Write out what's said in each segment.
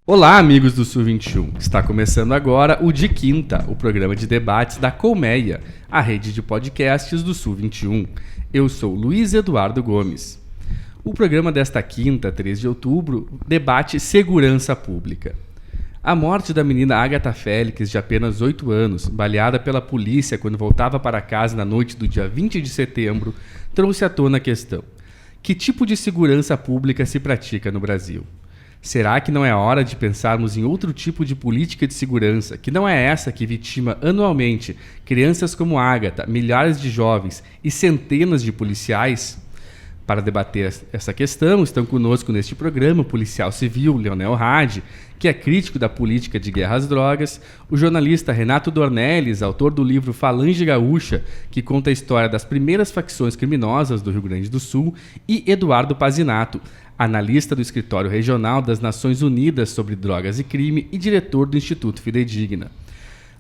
Olá, amigos do Sul 21. Está começando agora o De Quinta, o programa de debates da Colmeia, a rede de podcasts do Sul 21. Eu sou Luiz Eduardo Gomes. O programa desta quinta, 3 de outubro, debate segurança pública. A morte da menina Agatha Félix, de apenas 8 anos, baleada pela polícia quando voltava para casa na noite do dia 20 de setembro, trouxe à tona a questão: que tipo de segurança pública se pratica no Brasil? Será que não é hora de pensarmos em outro tipo de política de segurança, que não é essa que vitima anualmente crianças como Agatha, milhares de jovens e centenas de policiais? Para debater essa questão, estão conosco neste programa o policial civil Leonel Hadi, que é crítico da política de guerra às drogas, o jornalista Renato Dornelles, autor do livro Falange Gaúcha, que conta a história das primeiras facções criminosas do Rio Grande do Sul, e Eduardo Pazinato, analista do Escritório Regional das Nações Unidas sobre Drogas e Crime e diretor do Instituto Fidedigna.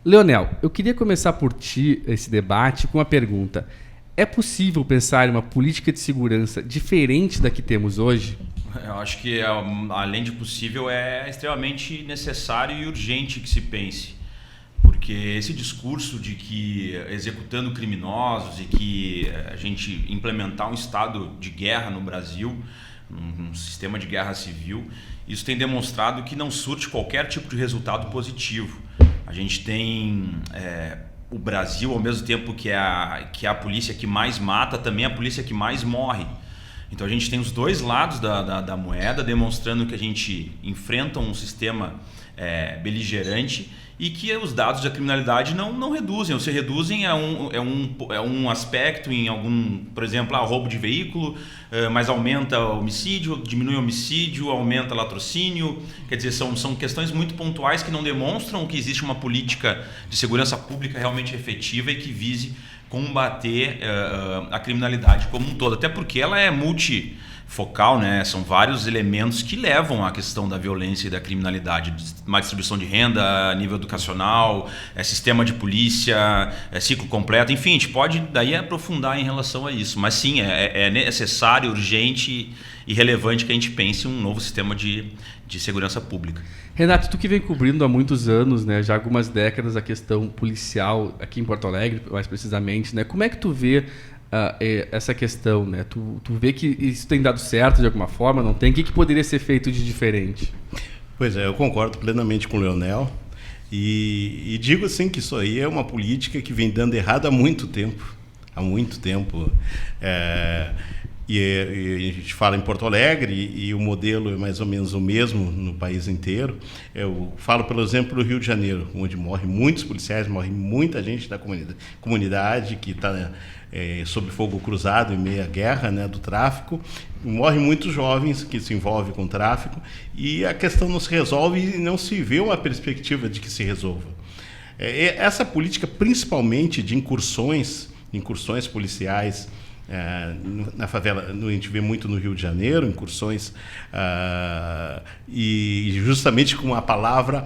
Leonel, eu queria começar por ti esse debate com a pergunta: é possível pensar em uma política de segurança diferente da que temos hoje? Eu acho que, além de possível, é extremamente necessário e urgente que se pense. Porque esse discurso de que executando criminosos e que a gente implementar um estado de guerra no Brasil, um sistema de guerra civil, isso tem demonstrado que não surte qualquer tipo de resultado positivo. A gente tem o Brasil, ao mesmo tempo que é a polícia que mais mata, também é a polícia que mais morre. Então a gente tem os dois lados da moeda, demonstrando que a gente enfrenta um sistema beligerante e que os dados da criminalidade não reduzem, ou se reduzem é um aspecto em algum, por exemplo, roubo de veículo, mas aumenta o homicídio, diminui o homicídio, aumenta o latrocínio. Quer dizer, são questões muito pontuais que não demonstram que existe uma política de segurança pública realmente efetiva e que vise combater a criminalidade como um todo, até porque ela é multifocal, né? São vários elementos que levam à questão da violência e da criminalidade: má distribuição de renda, nível educacional, sistema de polícia, ciclo completo, enfim, a gente pode daí aprofundar em relação a isso, mas sim, é necessário, urgente e relevante que a gente pense em um novo sistema de segurança pública. Renato, tu que vem cobrindo há muitos anos, né, já há algumas décadas, a questão policial aqui em Porto Alegre, mais precisamente, né, como é que tu vê essa questão, né? Tu vê que isso tem dado certo de alguma forma, não tem? O que poderia ser feito de diferente? Pois é, eu concordo plenamente com o Leonel e digo assim que isso aí é uma política que vem dando errado há muito tempo. Há muito tempo. E a gente fala em Porto Alegre e o modelo é mais ou menos o mesmo no país inteiro. Eu falo, pelo exemplo, do Rio de Janeiro, onde morrem muitos policiais, morre muita gente da comunidade que está sob fogo cruzado em meio à guerra, né, do tráfico. Morrem muitos jovens que se envolvem com o tráfico e a questão não se resolve e não se vê uma perspectiva de que se resolva. Essa política, principalmente de incursões policiais, na favela, a gente vê muito no Rio de Janeiro, incursões, e justamente com a palavra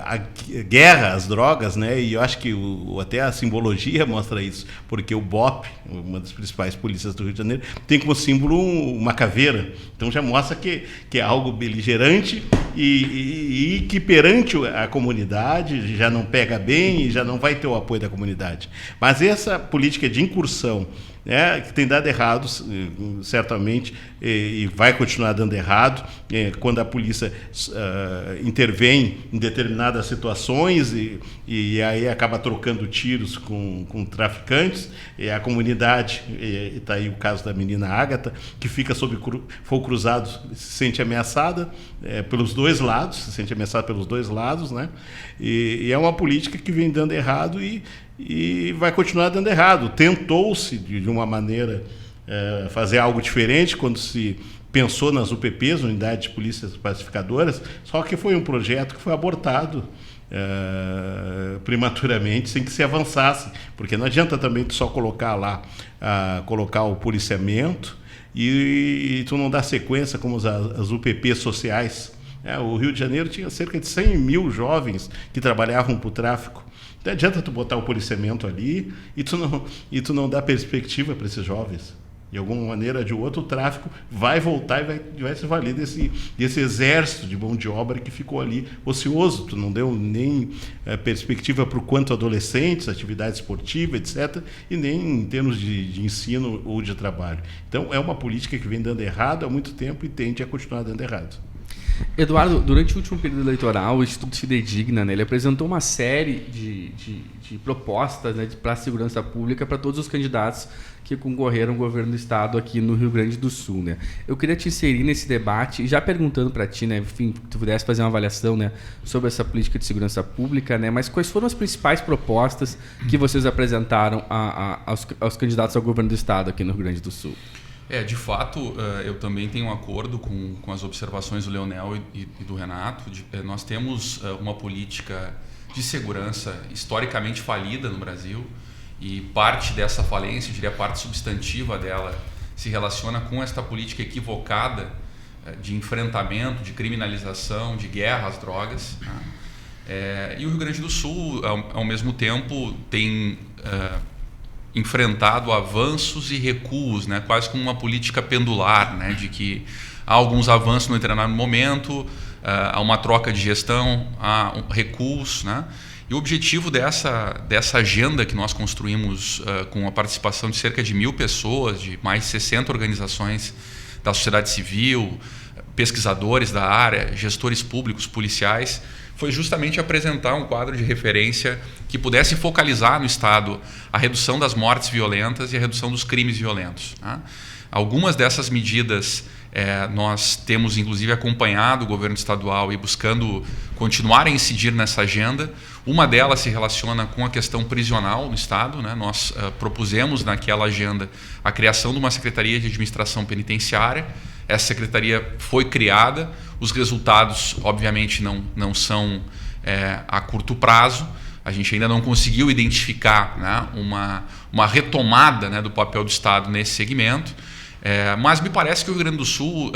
a guerra às drogas, né? E eu acho que até a simbologia mostra isso, porque o BOP, uma das principais polícias do Rio de Janeiro, tem como símbolo uma caveira, então já mostra que é algo beligerante e que perante a comunidade já não pega bem e já não vai ter o apoio da comunidade. Mas essa política de incursão, que tem dado errado, certamente, e vai continuar dando errado, quando a polícia intervém em determinadas situações e aí acaba trocando tiros com traficantes, e a comunidade, está aí o caso da menina Agatha, que fica sob fogo cruzado, se sente ameaçada pelos dois lados, né? E é uma política que vem dando errado e vai continuar dando errado. Tentou-se, de uma maneira, fazer algo diferente quando se pensou nas UPPs, Unidades de Polícias Pacificadoras, só que foi um projeto que foi abortado prematuramente, sem que se avançasse, porque não adianta também tu só colocar lá, colocar o policiamento e tu não dá sequência como as UPPs sociais. O Rio de Janeiro tinha cerca de 100 mil jovens que trabalhavam para o tráfico. Não adianta tu botar o policiamento ali e tu não dá perspectiva para esses jovens. De alguma maneira ou de outra, o tráfico vai voltar e vai se valer desse exército de mão de obra que ficou ali ocioso. Tu não deu nem perspectiva para o quanto adolescentes, atividade esportiva, etc., e nem em termos de ensino ou de trabalho. Então, é uma política que vem dando errado há muito tempo e tende a continuar dando errado. Eduardo, durante o último período eleitoral, o Instituto Fidedigna, né, ele apresentou uma série de propostas, né, para a segurança pública para todos os candidatos que concorreram ao governo do estado aqui no Rio Grande do Sul, né? Eu queria te inserir nesse debate, já perguntando para ti, né, enfim, que tu pudesse fazer uma avaliação, né, sobre essa política de segurança pública, né, mas quais foram as principais propostas que vocês apresentaram aos candidatos ao governo do estado aqui no Rio Grande do Sul? De fato, eu também tenho um acordo com as observações do Leonel e do Renato. Nós temos uma política de segurança historicamente falida no Brasil, e parte dessa falência, eu diria parte substantiva dela, se relaciona com esta política equivocada de enfrentamento, de criminalização, de guerra às drogas, né? E o Rio Grande do Sul, ao mesmo tempo, tem enfrentado avanços e recuos, né? Quase como uma política pendular, né? De que há alguns avanços no determinado momento, há uma troca de gestão, há recuos, né? E o objetivo dessa agenda que nós construímos com a participação de cerca de 1.000 pessoas, de mais de 60 organizações da sociedade civil, pesquisadores da área, gestores públicos, policiais, foi justamente apresentar um quadro de referência que pudesse focalizar no Estado a redução das mortes violentas e a redução dos crimes violentos, né? Algumas dessas medidas nós temos inclusive acompanhado o governo estadual e buscando continuar a incidir nessa agenda. Uma delas se relaciona com a questão prisional no Estado, né? Nós propusemos naquela agenda a criação de uma Secretaria de Administração Penitenciária. Essa secretaria foi criada, os resultados obviamente não são a curto prazo, a gente ainda não conseguiu identificar, né, uma retomada, né, do papel do Estado nesse segmento, mas me parece que o Rio Grande do Sul,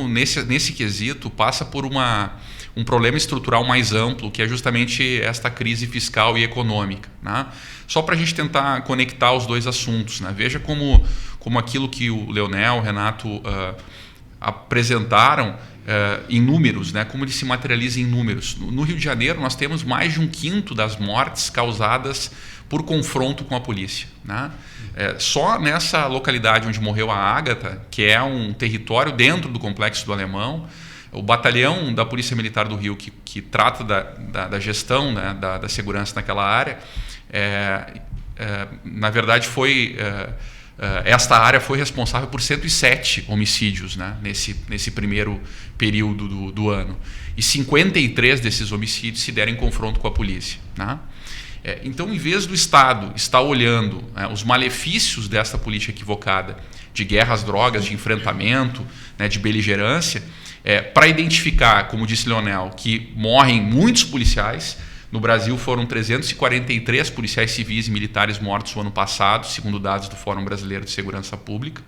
nesse quesito, passa por um problema estrutural mais amplo, que é justamente esta crise fiscal e econômica, né? Só para a gente tentar conectar os dois assuntos, né? Veja como aquilo que o Leonel, o Renato apresentaram em números, né? Como ele se materializa em números. No Rio de Janeiro, nós temos mais de 1/5 das mortes causadas por confronto com a polícia, né? Só nessa localidade onde morreu a Ágata, que é um território dentro do Complexo do Alemão, o batalhão da Polícia Militar do Rio, que trata da gestão, né, da segurança naquela área, na verdade esta área foi responsável por 107 homicídios, né, nesse primeiro período do ano. E 53 desses homicídios se deram em confronto com a polícia, né? Então, em vez do Estado estar olhando, né, os malefícios dessa política equivocada de guerra às drogas, de enfrentamento, né, de beligerância, para identificar, como disse Leonel, que morrem muitos policiais. No Brasil foram 343 policiais civis e militares mortos no ano passado, segundo dados do Fórum Brasileiro de Segurança Pública.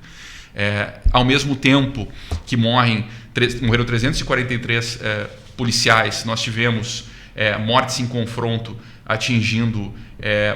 Ao mesmo tempo que morreram 343 policiais, nós tivemos mortes em confronto atingindo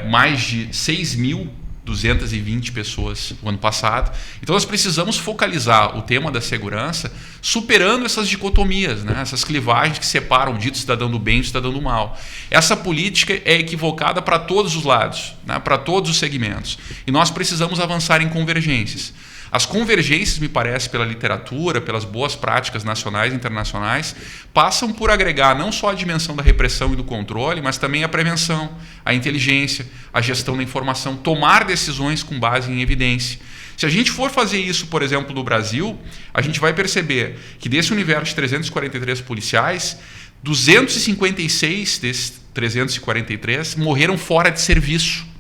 mais de 6.220 pessoas no ano passado. Então nós precisamos focalizar o tema da segurança superando essas dicotomias, né? Essas clivagens que separam o dito cidadão do bem e o cidadão do mal. Essa política é equivocada para todos os lados, né? Para todos os segmentos. E nós precisamos avançar em convergências. As convergências, me parece, pela literatura, pelas boas práticas nacionais e internacionais, passam por agregar não só a dimensão da repressão e do controle, mas também a prevenção, a inteligência, a gestão da informação, tomar decisões com base em evidência. Se a gente for fazer isso, por exemplo, no Brasil, a gente vai perceber que desse universo de 343 policiais, 256 desses 343 morreram fora de serviço.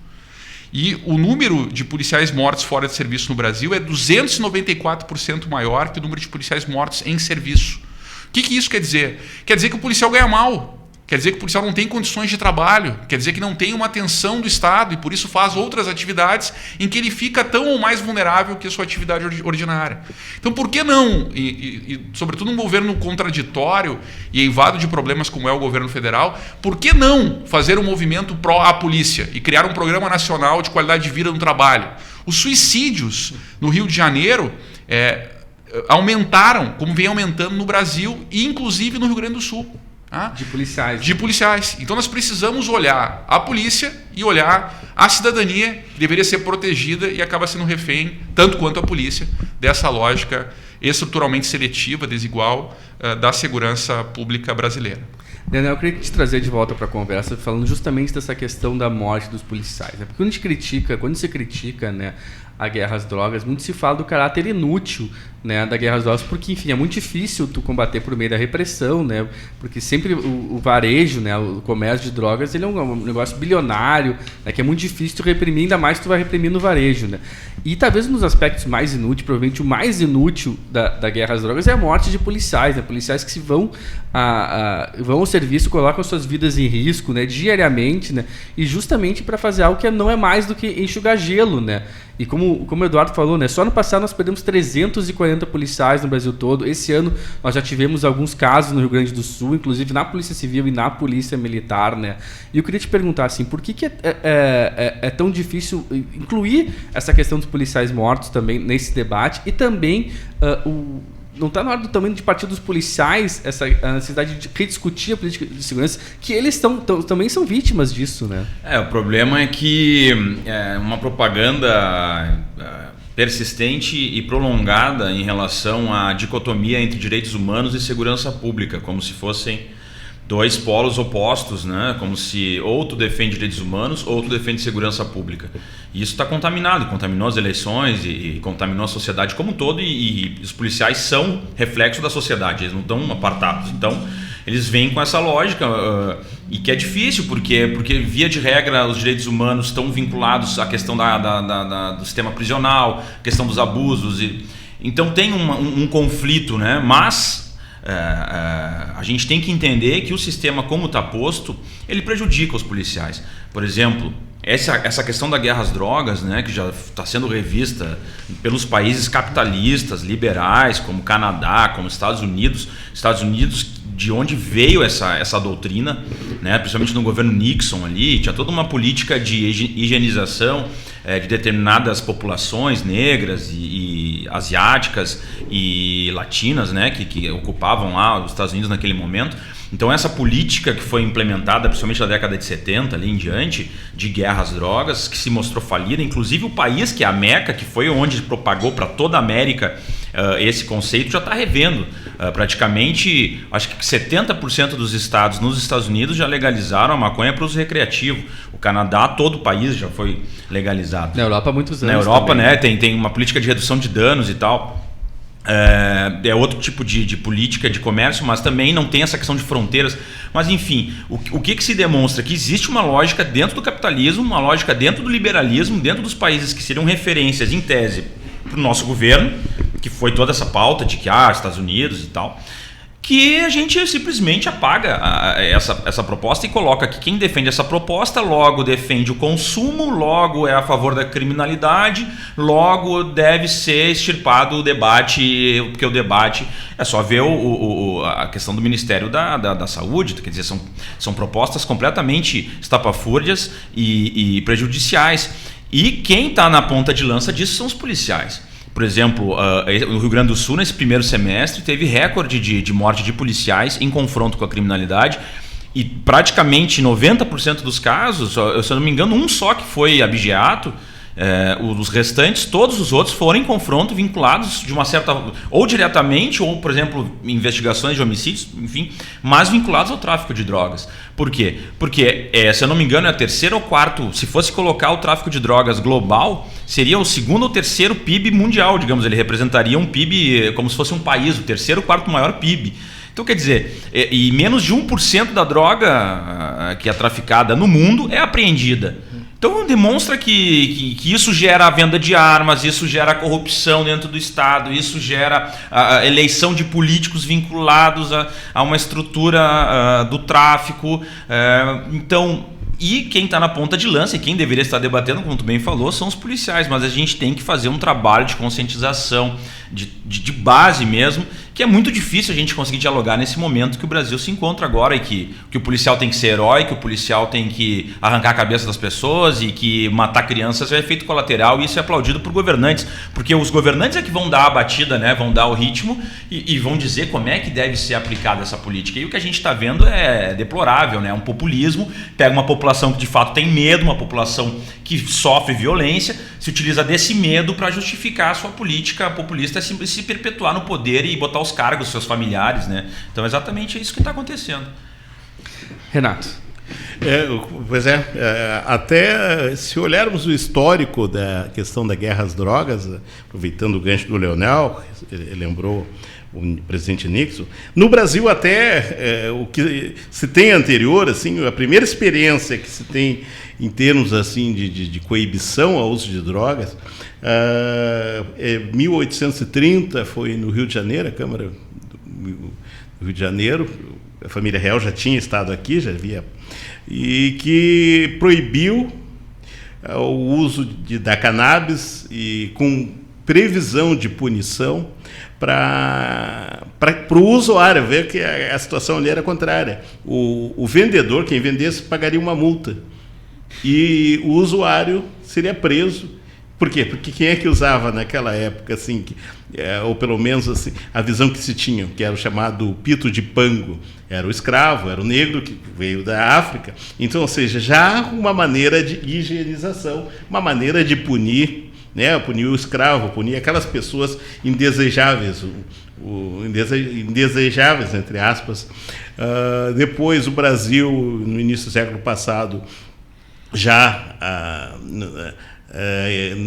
E o número de policiais mortos fora de serviço no Brasil é 294% maior que o número de policiais mortos em serviço. O que isso quer dizer? Quer dizer que o policial ganha mal. quer dizer que o policial não tem condições de trabalho, quer dizer que não tem uma atenção do Estado e por isso faz outras atividades em que ele fica tão ou mais vulnerável que a sua atividade ordinária. Então, por que não, sobretudo num governo contraditório e eivado de problemas como é o governo federal, por que não fazer um movimento pró-polícia e criar um programa nacional de qualidade de vida no trabalho? Os suicídios no Rio de Janeiro aumentaram, como vem aumentando no Brasil e inclusive no Rio Grande do Sul. De policiais. De policiais. Então nós precisamos olhar a polícia e olhar a cidadania, que deveria ser protegida e acaba sendo refém, tanto quanto a polícia, dessa lógica estruturalmente seletiva, desigual, da segurança pública brasileira. Daniel, eu queria te trazer de volta para a conversa falando justamente dessa questão da morte dos policiais. Porque quando se critica, né, a guerra às drogas, muito se fala do caráter inútil, né, da guerra às drogas, porque, enfim, é muito difícil tu combater por meio da repressão, né, porque sempre o varejo, né, o comércio de drogas, ele é um negócio bilionário, né, que é muito difícil tu reprimir, ainda mais tu vai reprimir no varejo, né. E talvez um dos aspectos mais inúteis, provavelmente o mais inútil da guerra às drogas é a morte de policiais, né, policiais que se vão ao serviço, colocam suas vidas em risco, né, diariamente, né, e justamente para fazer algo que não é mais do que enxugar gelo, né. E como o Eduardo falou, né, só no passado nós perdemos 340 policiais no Brasil todo. Esse ano nós já tivemos alguns casos no Rio Grande do Sul, inclusive na Polícia Civil e na Polícia Militar, né? E eu queria te perguntar assim, por que é tão difícil incluir essa questão dos policiais mortos também nesse debate e também não está na hora também de partir dos policiais a necessidade de rediscutir a política de segurança, que eles também são vítimas disso, né? O problema é que uma propaganda persistente e prolongada em relação à dicotomia entre direitos humanos e segurança pública, como se fossem dois polos opostos, né? Como se ou tu defende direitos humanos ou tu defende segurança pública. E isso está contaminado, contaminou as eleições e contaminou a sociedade como um todo, e os policiais são reflexo da sociedade, eles não estão apartados. Então, eles vêm com essa lógica, e que é difícil, porque via de regra os direitos humanos estão vinculados à questão do sistema prisional, questão dos abusos. Então tem um conflito, né? Mas a gente tem que entender que o sistema, como está posto, ele prejudica os policiais. Por exemplo, essa questão da guerra às drogas, né, que já está sendo revista pelos países capitalistas, liberais, como Canadá, como Estados Unidos, de onde veio essa doutrina, né, principalmente no governo Nixon ali, tinha toda uma política de higienização de determinadas populações negras e asiáticas e latinas, né, que ocupavam lá os Estados Unidos naquele momento. Então essa política que foi implementada, principalmente na década de 70 ali em diante, de guerra às drogas, que se mostrou falida, inclusive o país que é a Meca, que foi onde propagou para toda a América esse conceito, já está revendo. Praticamente, acho que 70% dos estados nos Estados Unidos já legalizaram a maconha para uso recreativo. O Canadá, todo o país já foi legalizado. Na Europa há muitos anos. Na Europa, também, né, tem uma política de redução de danos e tal. É outro tipo de política de comércio, mas também não tem essa questão de fronteiras. Mas enfim, o que se demonstra? Que existe uma lógica dentro do capitalismo, uma lógica dentro do liberalismo, dentro dos países que seriam referências em tese para o nosso governo, que foi toda essa pauta de que Estados Unidos e tal, que a gente simplesmente apaga essa proposta e coloca que quem defende essa proposta logo defende o consumo, logo é a favor da criminalidade, logo deve ser extirpado o debate, porque o debate é só ver a questão do Ministério da Saúde, quer dizer, são propostas completamente estapafúrdias e prejudiciais. E quem está na ponta de lança disso são os policiais. Por exemplo, no Rio Grande do Sul, nesse primeiro semestre, teve recorde de morte de policiais em confronto com a criminalidade. E praticamente 90% dos casos, se eu não me engano, um só que foi abigeato. Os restantes, todos os outros foram em confronto vinculados de uma certa, ou diretamente, ou, por exemplo, investigações de homicídios, enfim, mas vinculados ao tráfico de drogas. Por quê? Porque, se eu não me engano, é o terceiro ou quarto, se fosse colocar o tráfico de drogas global, seria o segundo ou terceiro PIB mundial, digamos, ele representaria um PIB como se fosse um país, o terceiro ou quarto maior PIB. Então, quer dizer, e menos de 1% da droga que é traficada no mundo é apreendida. Então demonstra que isso gera a venda de armas, isso gera corrupção dentro do Estado, isso gera a eleição de políticos vinculados a uma estrutura do tráfico. Então, e quem está na ponta de lança e quem deveria estar debatendo, como tu bem falou, são os policiais, mas a gente tem que fazer um trabalho de conscientização, de base mesmo, que é muito difícil a gente conseguir dialogar nesse momento que o Brasil se encontra agora, e que o policial tem que ser herói, que o policial tem que arrancar a cabeça das pessoas e que matar crianças é efeito colateral, e isso é aplaudido por governantes, porque os governantes é que vão dar a batida, né, vão dar o ritmo e vão dizer como é que deve ser aplicada essa política. E o que a gente está vendo é deplorável, né? Um populismo, pega uma população que de fato tem medo, uma população que sofre violência, se utiliza desse medo para justificar a sua política populista, se perpetuar no poder e botar os cargos dos seus familiares, né? Então é exatamente isso que está acontecendo. Renato. Pois até se olharmos o histórico da questão da guerra às drogas, aproveitando o gancho do Leonel, ele lembrou o presidente Nixon, no Brasil até o que se tem anterior, assim, a primeira experiência que se tem em termos assim de coibição ao uso de drogas, 1830 foi no Rio de Janeiro, a Câmara do Rio de Janeiro, a família real já tinha estado aqui, já havia, e que proibiu o uso da cannabis e com previsão de punição para o usuário, ver que a situação ali era contrária. O vendedor, quem vendesse, pagaria uma multa e o usuário seria preso. Por quê? Porque quem é que usava naquela época, assim, ou pelo menos assim, a visão que se tinha, que era o chamado pito de pango, era o escravo, era o negro que veio da África. Então, ou seja, já uma maneira de higienização, uma maneira de punir, né? Punir o escravo, punir aquelas pessoas indesejáveis, indesejáveis, entre aspas. Depois, o Brasil, no início do século passado, já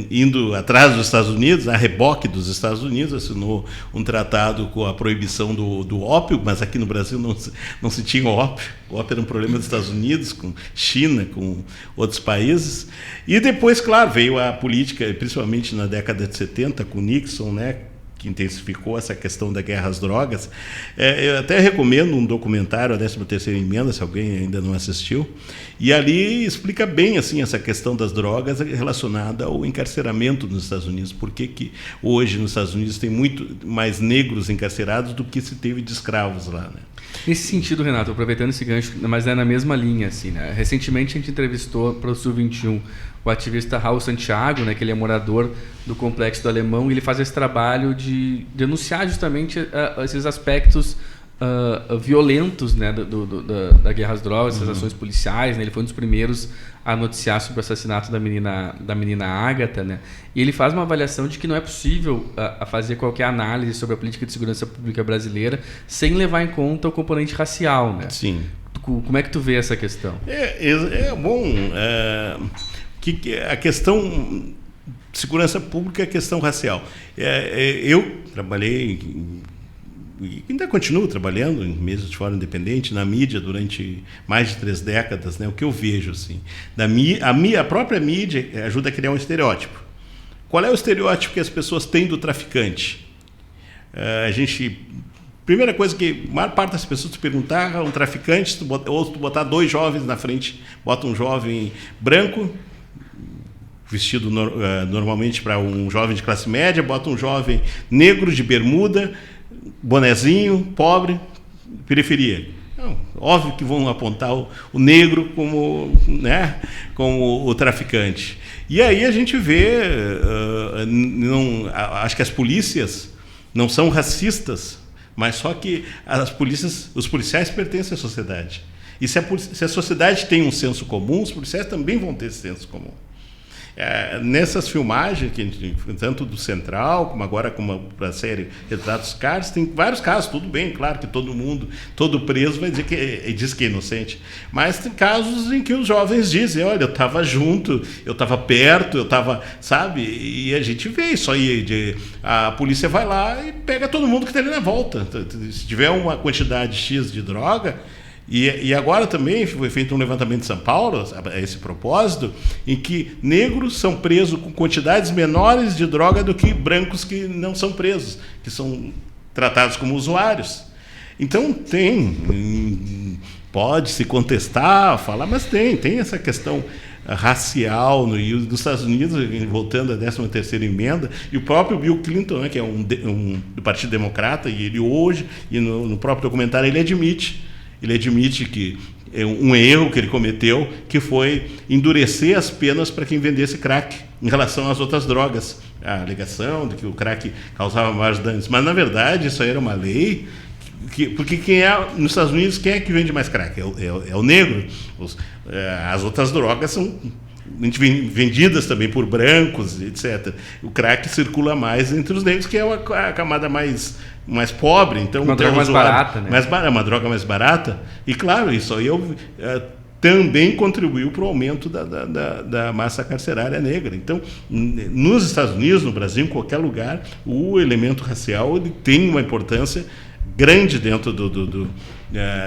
indo atrás dos Estados Unidos, a reboque dos Estados Unidos, assinou um tratado com a proibição do ópio, mas aqui no Brasil não se tinha ópio. O ópio era um problema dos Estados Unidos, com China, com outros países. E depois, claro, veio a política, principalmente na década de 70, com Nixon, né, que intensificou essa questão da guerra às drogas. Eu até recomendo um documentário, a 13ª Emenda, se alguém ainda não assistiu, e ali explica bem assim, essa questão das drogas relacionada ao encarceramento nos Estados Unidos. Por que hoje nos Estados Unidos tem muito mais negros encarcerados do que se teve de escravos lá, né? Nesse sentido, Renato, aproveitando esse gancho, mas é na mesma linha, assim, né? Recentemente a gente entrevistou para o Sul 21 o ativista Raul Santiago, né, que ele é morador do Complexo do Alemão, e ele faz esse trabalho de denunciar justamente esses aspectos violentos, né, da guerra às drogas, essas ações policiais, né? Ele foi um dos primeiros a noticiar sobre o assassinato da menina Ágata, né? E ele faz uma avaliação de que não é possível a fazer qualquer análise sobre a política de segurança pública brasileira sem levar em conta o componente racial, né? Sim. Como é que tu vê essa questão? Bom, que a questão de segurança pública é a questão racial. Eu trabalhei e ainda continuo trabalhando em meios de fora independente, na mídia, durante mais de 3 décadas, né? O que eu vejo, assim, a própria mídia ajuda a criar um estereótipo. Qual é o estereótipo que as pessoas têm do traficante? Primeira coisa que a maior parte das pessoas te perguntar, um traficante, ou tu botar 2 jovens na frente, bota um jovem branco, vestido normalmente para um jovem de classe média, bota um jovem negro de bermuda, bonezinho, pobre, periferia. Não, óbvio que vão apontar o negro como, né, como o traficante. E aí a gente vê, acho que as polícias não são racistas, mas só que os policiais pertencem à sociedade. E se a sociedade tem um senso comum, os policiais também vão ter esse senso comum. Nessas filmagens, tanto do Central, como agora para a série Retratos Caros, tem vários casos, tudo bem, claro que todo preso vai dizer que é inocente, mas tem casos em que os jovens dizem, olha, eu estava junto, eu estava perto, eu estava, sabe, e a gente vê isso aí, a polícia vai lá e pega todo mundo que está ali na volta. Se tiver uma quantidade X de droga, E agora também foi feito um levantamento em São Paulo, a esse propósito, em que negros são presos com quantidades menores de droga do que brancos que não são presos, que são tratados como usuários. Então pode-se contestar, falar, mas tem essa questão racial nos Estados Unidos, voltando à 13ª emenda, e o próprio Bill Clinton, né, que é do Partido Democrata, e ele hoje, e no próprio documentário, ele admite que é um erro que ele cometeu, que foi endurecer as penas para quem vendesse crack em relação às outras drogas. A alegação de que o crack causava maiores danos. Mas, na verdade, isso aí era uma lei, porque nos Estados Unidos, quem é que vende mais crack? É o negro. As outras drogas são vendidas também por brancos, etc. O crack circula mais entre os negros, que é a camada mais pobre. Então, uma droga mais barata, né? É uma droga mais barata. E, claro, isso aí também contribuiu para o aumento da massa carcerária negra. Então, nos Estados Unidos, no Brasil, em qualquer lugar, o elemento racial ele tem uma importância grande dentro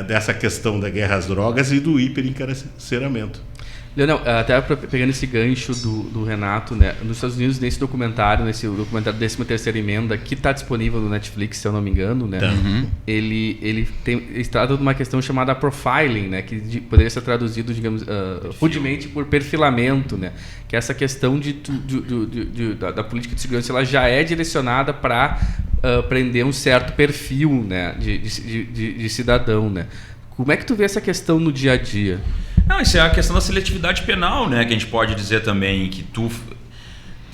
dessa questão da guerra às drogas e do hiperencarceramento. Leonel, até pegando esse gancho do Renato, né, nos Estados Unidos, nesse documentário da 13ª emenda, que está disponível no Netflix, se eu não me engano, né, ele trata de uma questão chamada profiling, né, que poderia ser traduzido, digamos, rudemente por perfilamento, né, que é essa questão da política de segurança, ela já é direcionada para prender um certo perfil, né, de cidadão, né. Como é que tu vê essa questão no dia a dia? Não, isso é a questão da seletividade penal, né? Que a gente pode dizer também que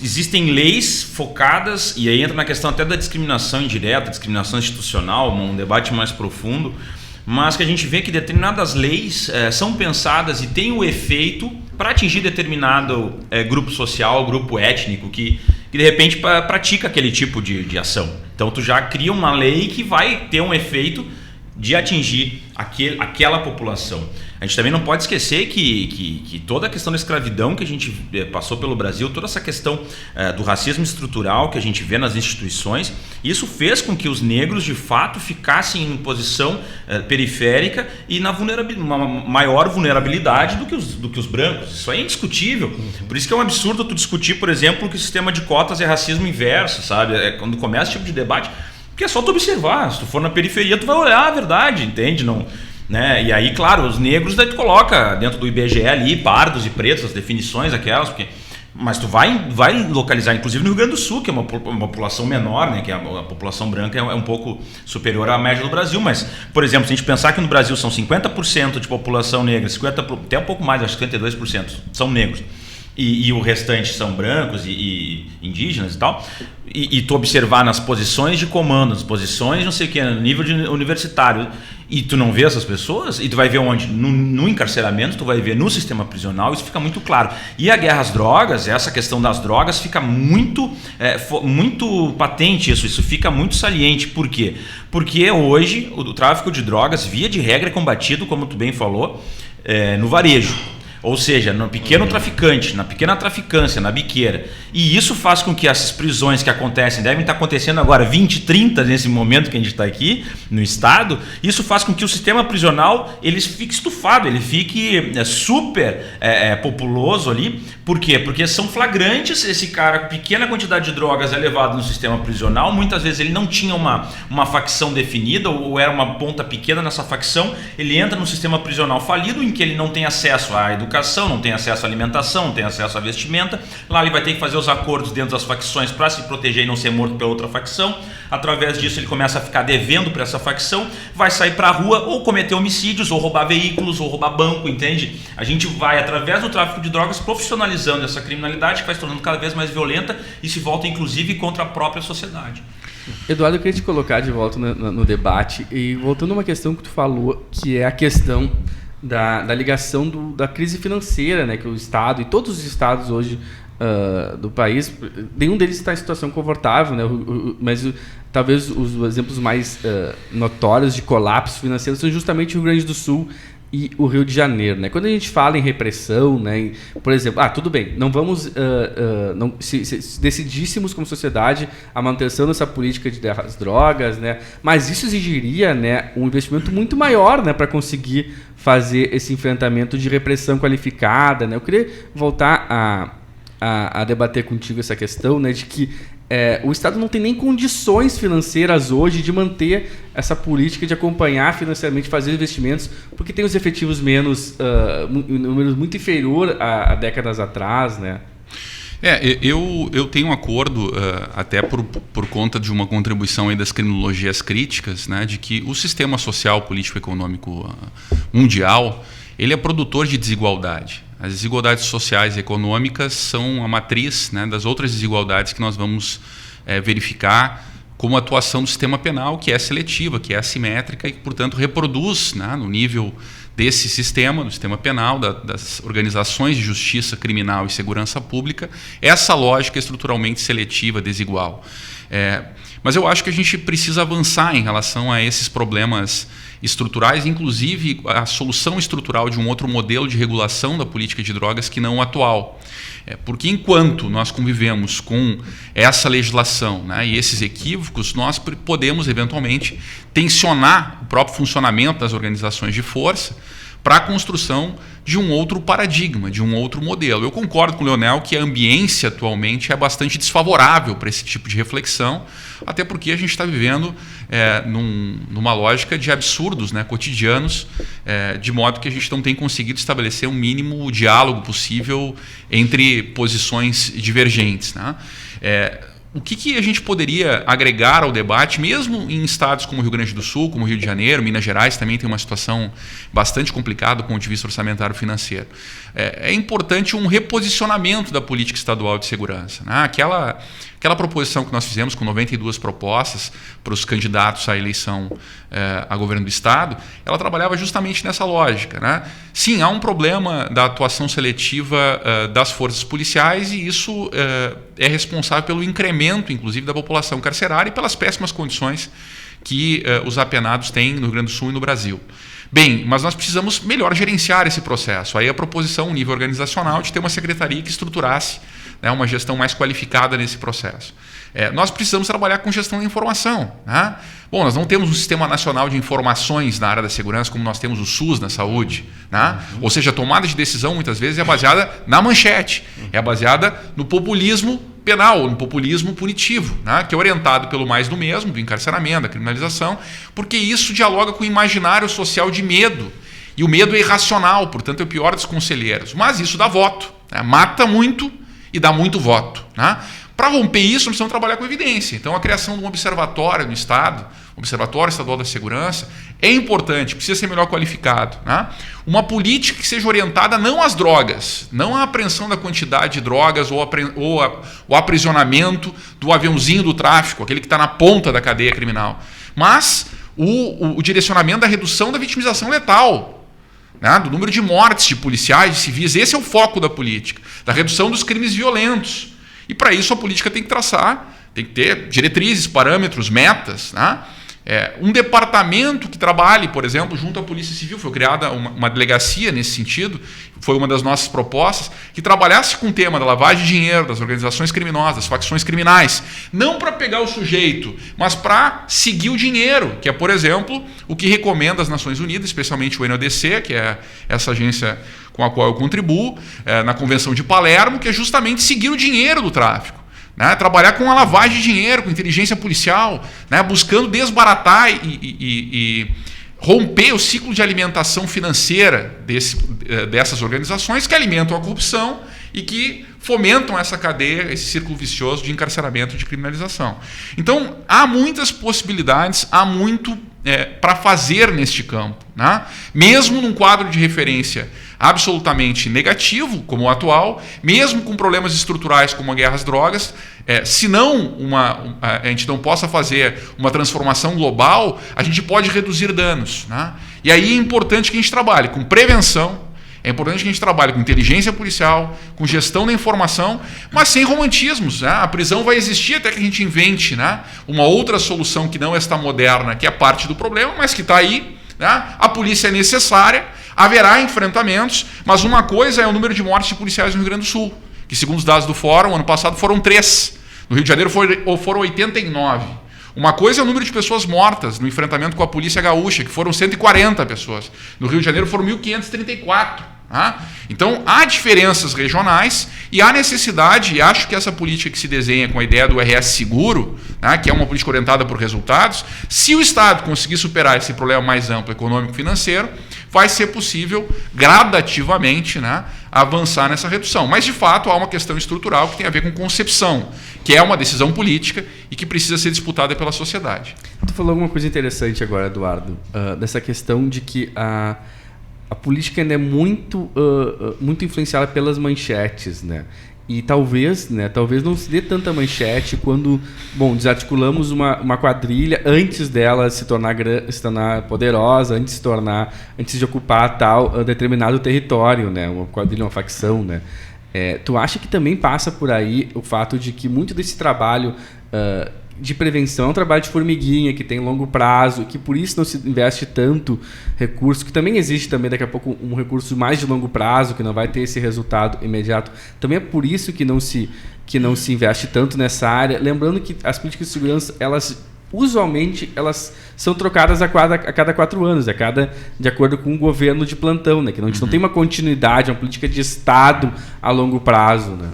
existem leis focadas, e aí entra na questão até da discriminação indireta, discriminação institucional, um debate mais profundo, mas que a gente vê que determinadas leis são pensadas e têm o efeito para atingir determinado grupo social, grupo étnico que de repente pratica aquele tipo de ação. Então tu já cria uma lei que vai ter um efeito de atingir aquela população. A gente também não pode esquecer que toda a questão da escravidão que a gente passou pelo Brasil, toda essa questão do racismo estrutural que a gente vê nas instituições, isso fez com que os negros de fato ficassem em posição periférica e uma maior vulnerabilidade do que os brancos. Isso aí é indiscutível. Por isso que é um absurdo tu discutir, por exemplo, que o sistema de cotas é racismo inverso, sabe? Quando começa esse tipo de debate, porque é só tu observar. Se tu for na periferia, tu vai olhar a verdade, entende? Não, né? E aí, claro, os negros daí tu coloca dentro do IBGE ali, pardos e pretos, as definições aquelas, mas tu vai localizar, inclusive no Rio Grande do Sul, que é uma população menor, né? Que a população branca é um pouco superior à média do Brasil, mas, por exemplo, se a gente pensar que no Brasil são 50% de população negra, até um pouco mais, acho que 52% são negros, e o restante são brancos e indígenas e tal, e tu observar nas posições de comando, nas posições não sei o que, no nível universitário, e tu não vê essas pessoas, e tu vai ver onde? No encarceramento, tu vai ver no sistema prisional, isso fica muito claro. E a guerra às drogas, essa questão das drogas fica muito patente, isso fica muito saliente. Por quê? Porque hoje o tráfico de drogas, via de regra, é combatido, como tu bem falou, no varejo. Ou seja, no pequeno traficante, na pequena traficância, na biqueira. E isso faz com que essas prisões que acontecem, devem estar acontecendo agora 20, 30 nesse momento que a gente está aqui no estado, isso faz com que o sistema prisional ele fique estufado, ele fique super populoso ali. Por quê? Porque são flagrantes, esse cara com pequena quantidade de drogas é levado no sistema prisional, muitas vezes ele não tinha uma facção definida ou era uma ponta pequena nessa facção, ele entra no sistema prisional falido em que ele não tem acesso à educação, não tem acesso à alimentação, não tem acesso à vestimenta. Lá ele vai ter que fazer os acordos dentro das facções para se proteger e não ser morto pela outra facção. Através disso ele começa a ficar devendo para essa facção, vai sair para a rua ou cometer homicídios, ou roubar veículos, ou roubar banco, entende? A gente vai, através do tráfico de drogas, profissionalizando essa criminalidade que vai se tornando cada vez mais violenta e se volta inclusive contra a própria sociedade. Eduardo, eu queria te colocar de volta no debate, e voltando a uma questão que tu falou, que é a questão da ligação da crise financeira, né, que o Estado e todos os estados hoje do país, nenhum deles está em situação confortável, né, mas talvez os exemplos mais notórios de colapso financeiro são justamente o Rio Grande do Sul, e o Rio de Janeiro, né? Quando a gente fala em repressão, né? Por exemplo, tudo bem, não vamos, se decidíssemos como sociedade a manutenção dessa política das drogas, né? Mas isso exigiria, né, um investimento muito maior, né, para conseguir fazer esse enfrentamento de repressão qualificada, né? Eu queria voltar a debater contigo essa questão, né, de que o Estado não tem nem condições financeiras hoje de manter essa política de acompanhar financeiramente, fazer investimentos, porque tem os efetivos números muito inferior a décadas atrás, né? Eu tenho um acordo, até por conta de uma contribuição aí das criminologias críticas, né, de que o sistema social, político, econômico mundial, ele é produtor de desigualdade. As desigualdades sociais e econômicas são a matriz, né, das outras desigualdades que nós vamos verificar como a atuação do sistema penal, que é seletiva, que é assimétrica e que, portanto, reproduz, né, no nível desse sistema, do sistema penal, das organizações de justiça criminal e segurança pública, essa lógica estruturalmente seletiva, desigual. Mas eu acho que a gente precisa avançar em relação a esses problemas estruturais, inclusive a solução estrutural de um outro modelo de regulação da política de drogas que não o atual. Porque enquanto nós convivemos com essa legislação, né, e esses equívocos, nós podemos eventualmente tensionar o próprio funcionamento das organizações de força para a construção de um outro paradigma, de um outro modelo. Eu concordo com o Leonel que a ambiência atualmente é bastante desfavorável para esse tipo de reflexão, até porque a gente está vivendo numa lógica de absurdos, né, cotidianos, de modo que a gente não tem conseguido estabelecer um mínimo diálogo possível entre posições divergentes, né? O que a gente poderia agregar ao debate, mesmo em estados como Rio Grande do Sul, como Rio de Janeiro, Minas Gerais também tem uma situação bastante complicada do ponto de vista orçamentário financeiro. É importante um reposicionamento da política estadual de segurança, né? Aquela proposição que nós fizemos com 92 propostas para os candidatos à eleição a governo do Estado, ela trabalhava justamente nessa lógica, né? Sim, há um problema da atuação seletiva das forças policiais e isso é responsável pelo incremento, inclusive, da população carcerária e pelas péssimas condições que os apenados têm no Rio Grande do Sul e no Brasil. Bem, mas nós precisamos melhor gerenciar esse processo. Aí a proposição, nível organizacional, de ter uma secretaria que estruturasse, né, uma gestão mais qualificada nesse processo. Nós precisamos trabalhar com gestão da informação, né? Bom, nós não temos um sistema nacional de informações na área da segurança como nós temos o SUS na saúde, né? Ou seja, a tomada de decisão muitas vezes é baseada na manchete, é baseada no populismo penal, no populismo punitivo, né? Que é orientado pelo mais do mesmo, do encarceramento, da criminalização, porque isso dialoga com o imaginário social de medo. E o medo é irracional, portanto é o pior dos conselheiros. Mas isso dá voto, né? Mata muito e dá muito voto, né? Para romper isso, nós precisamos trabalhar com evidência. Então, a criação de um observatório no Estado, Observatório Estadual da Segurança, é importante, precisa ser melhor qualificado, né? Uma política que seja orientada não às drogas, não à apreensão da quantidade de drogas ou o aprisionamento do aviãozinho do tráfico, aquele que está na ponta da cadeia criminal, mas o direcionamento da redução da vitimização letal, né? Do número de mortes de policiais, de civis. Esse é o foco da política, da redução dos crimes violentos. E para isso a política tem que traçar, tem que ter diretrizes, parâmetros, metas, né? Um departamento que trabalhe, por exemplo, junto à Polícia Civil, foi criada uma delegacia nesse sentido, foi uma das nossas propostas, que trabalhasse com o tema da lavagem de dinheiro, das organizações criminosas, das facções criminais, não para pegar o sujeito, mas para seguir o dinheiro, que é, por exemplo, o que recomenda as Nações Unidas, especialmente o NODC, que é essa agência com a qual eu contribuo, na Convenção de Palermo, que é justamente seguir o dinheiro do tráfico. Né? Trabalhar com a lavagem de dinheiro, com inteligência policial, né? Buscando desbaratar e romper o ciclo de alimentação financeira dessas organizações que alimentam a corrupção e que fomentam essa cadeia, esse círculo vicioso de encarceramento e de criminalização. Então, há muitas possibilidades, há muito para fazer neste campo, né? Mesmo num quadro de referência absolutamente negativo, como o atual, mesmo com problemas estruturais como a guerra às drogas, se não a gente não possa fazer uma transformação global, a gente pode reduzir danos, né? E aí é importante que a gente trabalhe com prevenção, é importante que a gente trabalhe com inteligência policial, com gestão da informação, mas sem romantismos, né? A prisão vai existir até que a gente invente, né, uma outra solução que não esta moderna, que é parte do problema, mas que está aí, né? A polícia é necessária, Haverá enfrentamentos, mas uma coisa é o número de mortes de policiais no Rio Grande do Sul, que segundo os dados do Fórum, ano passado foram 3. No Rio de Janeiro foram 89. Uma coisa é o número de pessoas mortas no enfrentamento com a polícia gaúcha, que foram 140 pessoas. No Rio de Janeiro foram 1.534. Tá? Então, há diferenças regionais e há necessidade, e acho que essa política que se desenha com a ideia do RS seguro, tá? Que é uma política orientada por resultados, se o Estado conseguir superar esse problema mais amplo econômico-financeiro, vai ser possível gradativamente, né, avançar nessa redução. Mas, de fato, há uma questão estrutural que tem a ver com concepção, que é uma decisão política e que precisa ser disputada pela sociedade. Tu falou alguma coisa interessante agora, Eduardo, dessa questão de que a política ainda é muito influenciada pelas manchetes, né? E talvez não se dê tanta manchete quando, desarticulamos uma quadrilha antes dela se tornar poderosa, antes de ocupar tal determinado território, né? Uma quadrilha, uma facção, né? Tu acha que também passa por aí o fato de que muito desse trabalho de prevenção é um trabalho de formiguinha, que tem longo prazo, que por isso não se investe tanto recurso, que também existe também daqui a pouco um recurso mais de longo prazo, que não vai ter esse resultado imediato. Também é por isso que não se investe tanto nessa área. Lembrando que as políticas de segurança, usualmente elas são trocadas a cada 4 anos, de acordo com o governo de plantão, né? Que a gente não tem uma continuidade, uma política de Estado a longo prazo, né?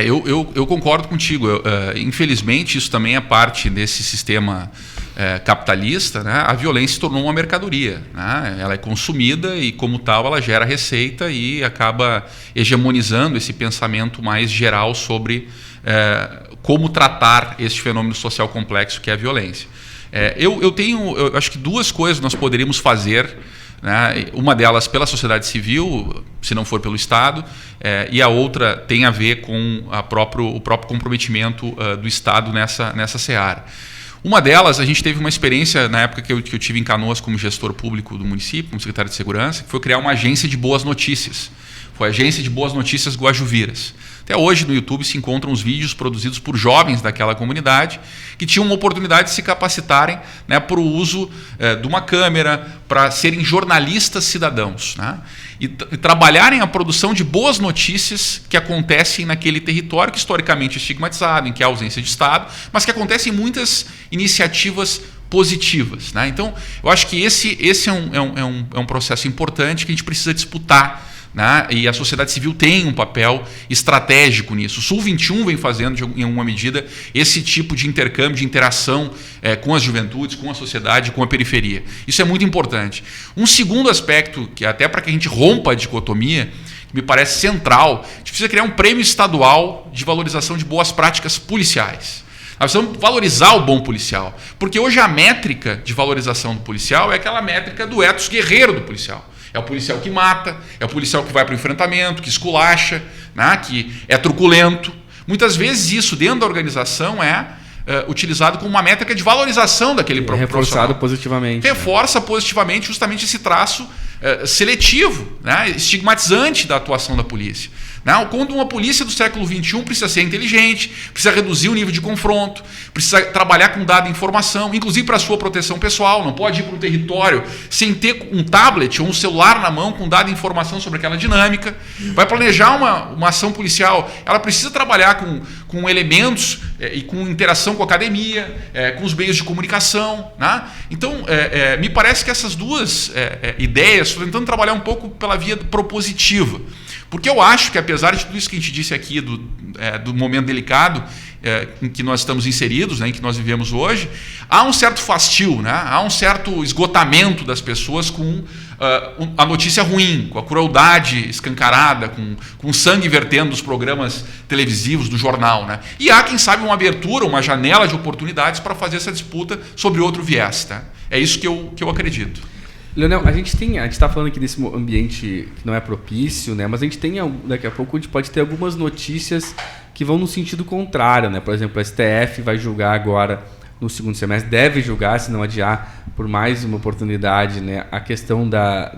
Eu concordo contigo. Infelizmente, isso também é parte desse sistema capitalista, né? A violência se tornou uma mercadoria, né? Ela é consumida e, como tal, ela gera receita e acaba hegemonizando esse pensamento mais geral sobre como tratar esse fenômeno social complexo que é a violência. Eu acho que 2 coisas nós poderíamos fazer, né? Uma delas pela sociedade civil, se não for pelo Estado, e a outra tem a ver com o próprio comprometimento do Estado nessa seara. Uma delas, a gente teve uma experiência na época que eu tive em Canoas como gestor público do município, como secretário de segurança, que foi criar uma agência de boas notícias. Foi a Agência de Boas Notícias Guajuviras. Até hoje no YouTube se encontram os vídeos produzidos por jovens daquela comunidade que tinham uma oportunidade de se capacitarem, né, para o uso de uma câmera, para serem jornalistas cidadãos, né, e trabalharem a produção de boas notícias que acontecem naquele território que historicamente é estigmatizado, em que há ausência de Estado, mas que acontecem em muitas iniciativas positivas, né? Então, eu acho que esse é um processo importante que a gente precisa disputar, né? E a sociedade civil tem um papel estratégico nisso. O Sul 21 vem fazendo, em alguma medida, esse tipo de intercâmbio, de interação com as juventudes, com a sociedade, com a periferia. Isso é muito importante. Um segundo aspecto, que até para que a gente rompa a dicotomia, que me parece central, a gente precisa criar um prêmio estadual de valorização de boas práticas policiais. Nós precisamos valorizar o bom policial, porque hoje a métrica de valorização do policial é aquela métrica do ethos guerreiro do policial. É o policial que mata, é o policial que vai para o enfrentamento, que esculacha, né, que é truculento. Muitas vezes isso dentro da organização é utilizado como uma métrica de valorização daquele profissional. Reforçado positivamente. Reforça positivamente justamente esse traço seletivo, né, estigmatizante da atuação da polícia. Quando uma polícia do século XXI precisa ser inteligente, precisa reduzir o nível de confronto, precisa trabalhar com dado e informação, inclusive para a sua proteção pessoal, não pode ir para um território sem ter um tablet ou um celular na mão com dado e informação sobre aquela dinâmica. Vai planejar uma ação policial, ela precisa trabalhar com elementos e com interação com a academia, com os meios de comunicação, né? Então, me parece que essas 2 ideias, estou tentando trabalhar um pouco pela via propositiva. Porque eu acho que, apesar de tudo isso que a gente disse aqui, do momento delicado em que nós estamos inseridos, né, em que nós vivemos hoje, há um certo fastio, né, há um certo esgotamento das pessoas com a notícia ruim, com a crueldade escancarada, com o sangue vertendo dos programas televisivos, do jornal, né? E há, quem sabe, uma abertura, uma janela de oportunidades para fazer essa disputa sobre outro viés. Tá? É isso que eu acredito. Leonel, a gente está falando aqui desse ambiente que não é propício, né? Mas a gente tem, daqui a pouco, a gente pode ter algumas notícias que vão no sentido contrário, né? Por exemplo, a STF vai julgar agora, no segundo semestre, deve julgar, se não adiar, por mais uma oportunidade, né? A questão da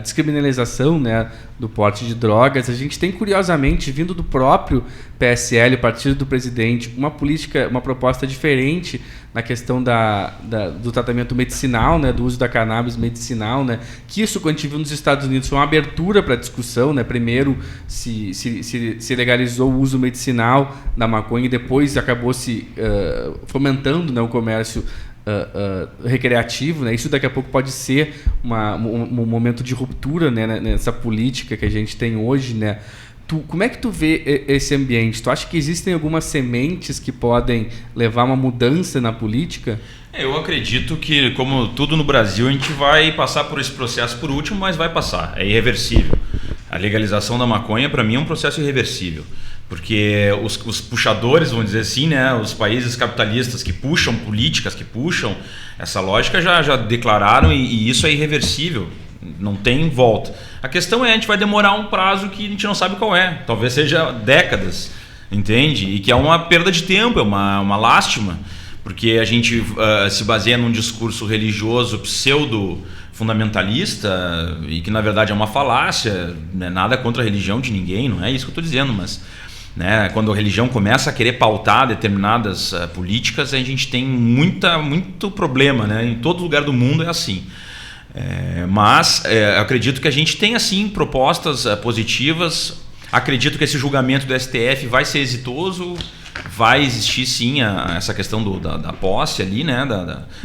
descriminalização, né? Do porte de drogas. A gente tem, curiosamente, vindo do próprio PSL, o partido do presidente, uma proposta diferente na questão do tratamento medicinal, né, do uso da cannabis medicinal, né, que isso, quando a gente viu nos Estados Unidos, foi uma abertura para a discussão, né, primeiro se legalizou o uso medicinal da maconha e depois acabou se fomentando, né, o comércio recreativo, né? Isso daqui a pouco pode ser um momento de ruptura, né, nessa política que a gente tem hoje, né? Como é que tu vê esse ambiente? Tu acha que existem algumas sementes que podem levar a uma mudança na política? Eu acredito que, como tudo no Brasil, a gente vai passar por esse processo por último, mas vai passar, é irreversível. A legalização da maconha, para mim, é um processo irreversível. Porque os puxadores, vamos dizer assim, né, os países capitalistas que puxam políticas, que puxam essa lógica, já declararam e isso é irreversível, não tem volta. A questão é, a gente vai demorar um prazo que a gente não sabe qual é, talvez seja décadas, entende? E que é uma perda de tempo, é uma lástima, porque a gente se baseia num discurso religioso pseudo-fundamentalista e que na verdade é uma falácia, não é nada contra a religião de ninguém, não é isso que eu estou dizendo, mas... né, quando a religião começa a querer pautar determinadas políticas, a gente tem muito problema, né? Em todo lugar do mundo é assim. Mas acredito que a gente tem assim propostas positivas. Acredito que esse julgamento do STF vai ser exitoso. Vai existir sim essa questão da posse ali, né?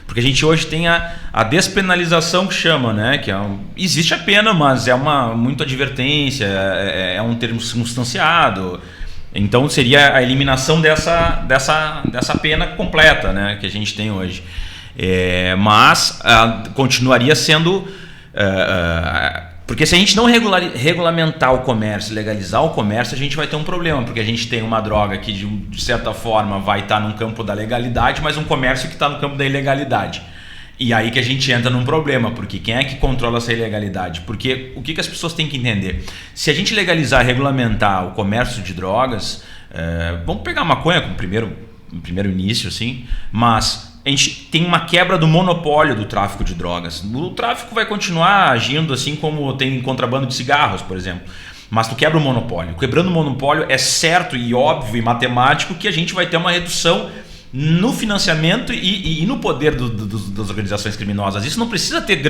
Porque a gente hoje tem a despenalização que chama, né? Que existe a pena, mas é muito advertência, é um termo circunstanciado. Então seria a eliminação dessa pena completa, né, que a gente tem hoje. Mas continuaria sendo... porque se a gente não regulamentar o comércio, legalizar o comércio, a gente vai ter um problema, porque a gente tem uma droga que de certa forma vai estar no campo da legalidade, mas um comércio que está no campo da ilegalidade. E aí que a gente entra num problema, porque quem é que controla essa ilegalidade? Porque o que as pessoas têm que entender? Se a gente legalizar, regulamentar o comércio de drogas, vamos pegar a maconha como primeiro início, assim, mas a gente tem uma quebra do monopólio do tráfico de drogas. O tráfico vai continuar agindo assim como tem contrabando de cigarros, por exemplo. Mas tu quebra o monopólio. Quebrando o monopólio é certo e óbvio e matemático que a gente vai ter uma redução no financiamento e no poder das organizações criminosas. Isso não precisa ter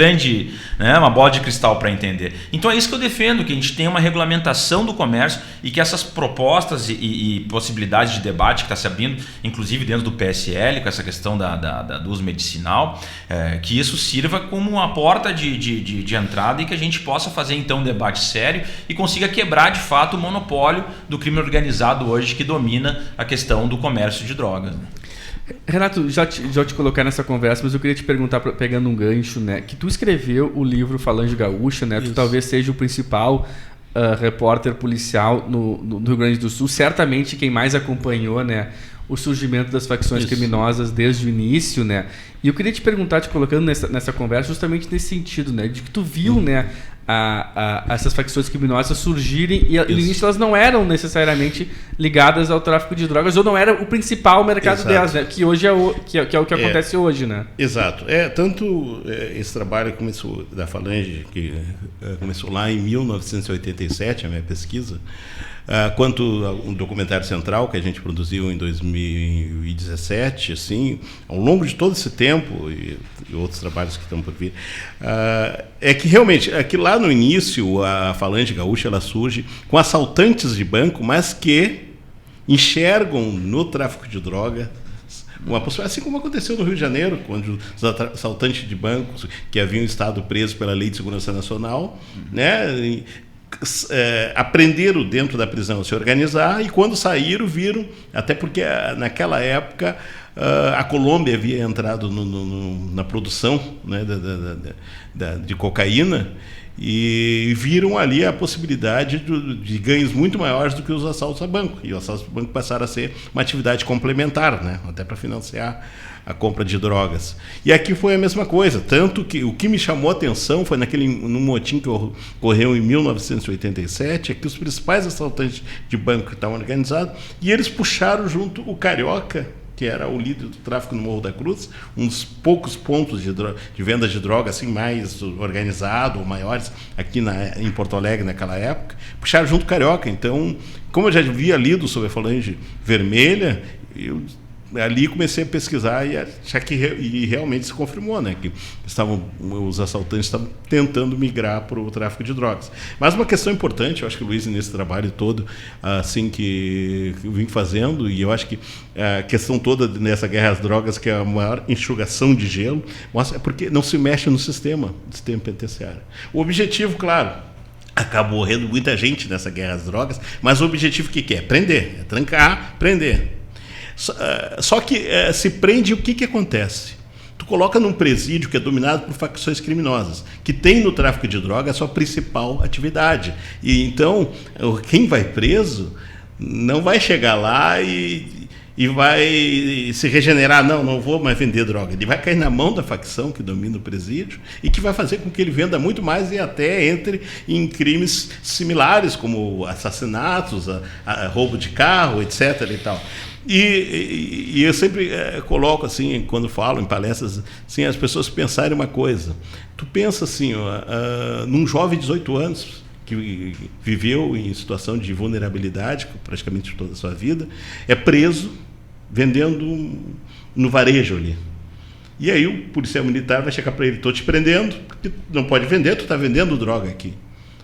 uma bola de cristal para entender. Então é isso que eu defendo, que a gente tenha uma regulamentação do comércio e que essas propostas e possibilidades de debate que está se abrindo, inclusive dentro do PSL, com essa questão do uso medicinal, que isso sirva como uma porta de entrada e que a gente possa fazer então um debate sério e consiga quebrar de fato o monopólio do crime organizado hoje que domina a questão do comércio de drogas. Renato, já te colocar nessa conversa, mas eu queria te perguntar, pegando um gancho, né, que tu escreveu o livro Falange Gaúcha, né, tu talvez seja o principal repórter policial no Rio Grande do Sul, certamente quem mais acompanhou, né, o surgimento das facções criminosas desde o início, né, e eu queria te perguntar, te colocando nessa conversa, justamente nesse sentido, né, de que tu viu, né, essas facções criminosas surgirem e no início elas não eram necessariamente ligadas ao tráfico de drogas ou não era o principal mercado delas, né? Que hoje é o que acontece hoje, né? Exato. Tanto esse trabalho começou da Falange, que começou lá em 1987, a minha pesquisa, quanto um documentário central que a gente produziu em 2017, assim, ao longo de todo esse tempo e outros trabalhos que estão por vir, é que realmente, aqui lá no início, a Falange Gaúcha ela surge com assaltantes de banco, mas que enxergam no tráfico de droga uma possibilidade, assim como aconteceu no Rio de Janeiro, quando os assaltantes de bancos que haviam estado presos pela Lei de Segurança Nacional, né, aprenderam dentro da prisão a se organizar e quando saíram viram, até porque naquela época a Colômbia havia entrado na produção, né, de cocaína e viram ali a possibilidade de ganhos muito maiores do que os assaltos a banco. E os assaltos a banco passaram a ser uma atividade complementar, né, até para financiar a compra de drogas. E aqui foi a mesma coisa, tanto que o que me chamou a atenção foi num motim que ocorreu em 1987, é que os principais assaltantes de banco estavam organizados e eles puxaram junto o carioca que era o líder do tráfico no Morro da Cruz, um dos poucos pontos de venda de droga assim, mais organizado, ou maiores, aqui em Porto Alegre naquela época, puxaram junto o Carioca. Então, como eu já havia lido sobre a Falange Vermelha, eu ali comecei a pesquisar e achar que realmente se confirmou, né, que os assaltantes estavam tentando migrar para o tráfico de drogas. Mas uma questão importante, eu acho que o Luiz, nesse trabalho todo assim que eu vim fazendo, e eu acho que a questão toda nessa guerra às drogas, que é a maior enxugação de gelo, mostra porque não se mexe no sistema penitenciário. O objetivo, claro, acabou morrendo muita gente nessa guerra às drogas, mas o objetivo que é? Prender, é trancar, prender. Só que se prende, o que acontece? Tu coloca num presídio que é dominado por facções criminosas, que tem no tráfico de droga a sua principal atividade. E então, quem vai preso não vai chegar lá e vai se regenerar, não vou mais vender droga. Ele vai cair na mão da facção que domina o presídio e que vai fazer com que ele venda muito mais e até entre em crimes similares, como assassinatos, roubo de carro, etc. e tal. E eu sempre coloco assim, quando falo em palestras, assim, as pessoas pensarem uma coisa. Tu pensa assim, num jovem de 18 anos que viveu em situação de vulnerabilidade praticamente toda a sua vida, é preso vendendo no varejo ali. E aí o policial militar vai chegar para ele: estou te prendendo, porque não pode vender, tu está vendendo droga aqui.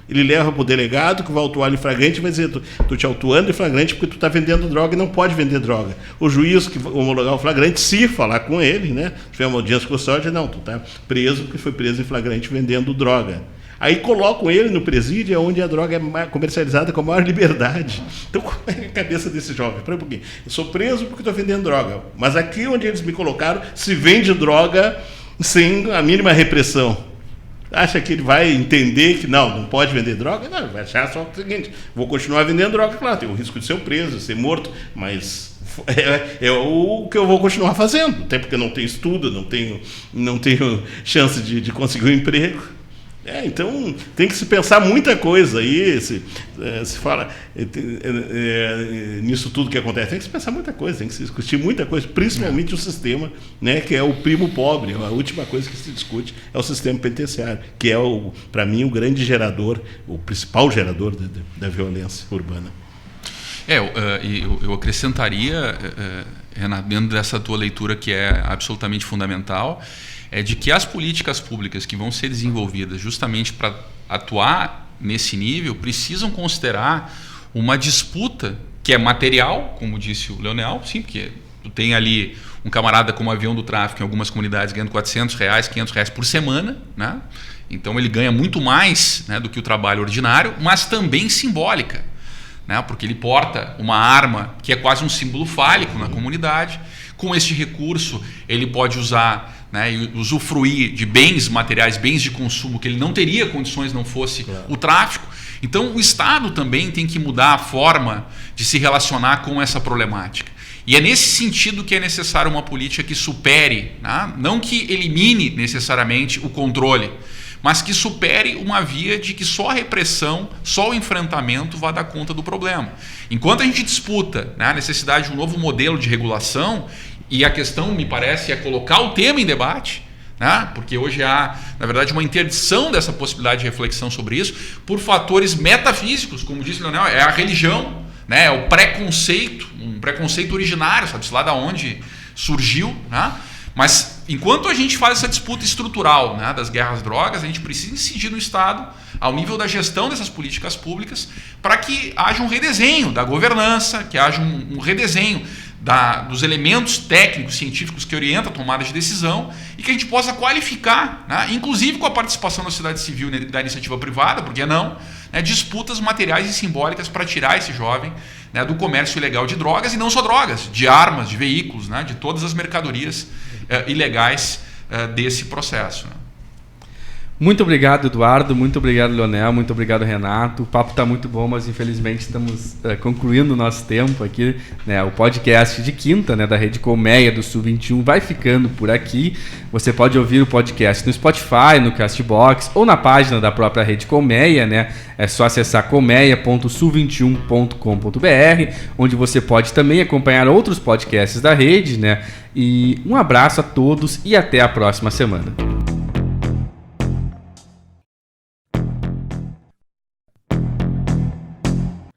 Ele leva para o delegado, que vai autuar em flagrante, e vai dizer: estou te autuando em flagrante porque tu está vendendo droga e não pode vender droga. O juiz que vai homologar o flagrante, se falar com ele, né, se tiver uma audiência com custódia, não, tu está preso porque foi preso em flagrante vendendo droga. Aí colocam ele no presídio, onde a droga é comercializada com a maior liberdade. Então, como é a cabeça desse jovem? Espera um pouquinho. Eu sou preso porque estou vendendo droga, mas aqui onde eles me colocaram, se vende droga sem a mínima repressão. Acha que ele vai entender que não pode vender droga? Não, vai achar só o seguinte: vou continuar vendendo droga, claro, tem o risco de ser preso, de ser morto, mas é o que eu vou continuar fazendo, até porque não tenho estudo, não tenho chance de conseguir um emprego. Então tem que se pensar muita coisa aí, se fala nisso tudo que acontece, tem que se pensar muita coisa, tem que se discutir muita coisa, principalmente o sistema, né, que é o primo pobre. A última coisa que se discute é o sistema penitenciário, que é, para mim, o grande gerador, o principal gerador da violência urbana. Eu acrescentaria, Renato, dentro dessa tua leitura, que é absolutamente fundamental, é de que as políticas públicas que vão ser desenvolvidas justamente para atuar nesse nível precisam considerar uma disputa que é material, como disse o Leonel, sim, porque tu tem ali um camarada como avião do tráfico em algumas comunidades ganhando R$400, R$500 por semana, né? Então ele ganha muito mais, né, do que o trabalho ordinário, mas também simbólica, né? Porque ele porta uma arma que é quase um símbolo fálico na comunidade. Com este recurso ele pode usar, né, e usufruir de bens materiais, bens de consumo que ele não teria condições não fosse o tráfico. Então o Estado também tem que mudar a forma de se relacionar com essa problemática. E é nesse sentido que é necessário uma política que supere, né, não que elimine necessariamente o controle, mas que supere uma via de que só a repressão, só o enfrentamento vai dar conta do problema. Enquanto a gente disputa, né, a necessidade de um novo modelo de regulação, e a questão, me parece, é colocar o tema em debate, né? Porque hoje há, na verdade, uma interdição dessa possibilidade de reflexão sobre isso por fatores metafísicos, como disse o Leonel, é a religião, né? É o preconceito, um preconceito originário, sabe-se lá de onde surgiu, né? Mas enquanto a gente faz essa disputa estrutural, né, das guerras às drogas, a gente precisa incidir no Estado, ao nível da gestão dessas políticas públicas, para que haja um redesenho da governança, que haja um redesenho dos elementos técnicos, científicos que orientam a tomada de decisão e que a gente possa qualificar, né, inclusive com a participação da sociedade civil e da iniciativa privada, por que não, né, disputas materiais e simbólicas para tirar esse jovem, né, do comércio ilegal de drogas, e não só drogas, de armas, de veículos, né, de todas as mercadorias ilegais desse processo. Né. Muito obrigado, Eduardo. Muito obrigado, Leonel. Muito obrigado, Renato. O papo está muito bom, mas infelizmente estamos concluindo o nosso tempo aqui. Né? O podcast de quinta, né, da Rede Colmeia do Sul 21 vai ficando por aqui. Você pode ouvir o podcast no Spotify, no Castbox ou na página da própria Rede Colmeia. Né? É só acessar colmeia.sul21.com.br, onde você pode também acompanhar outros podcasts da rede. Né? E um abraço a todos e até a próxima semana.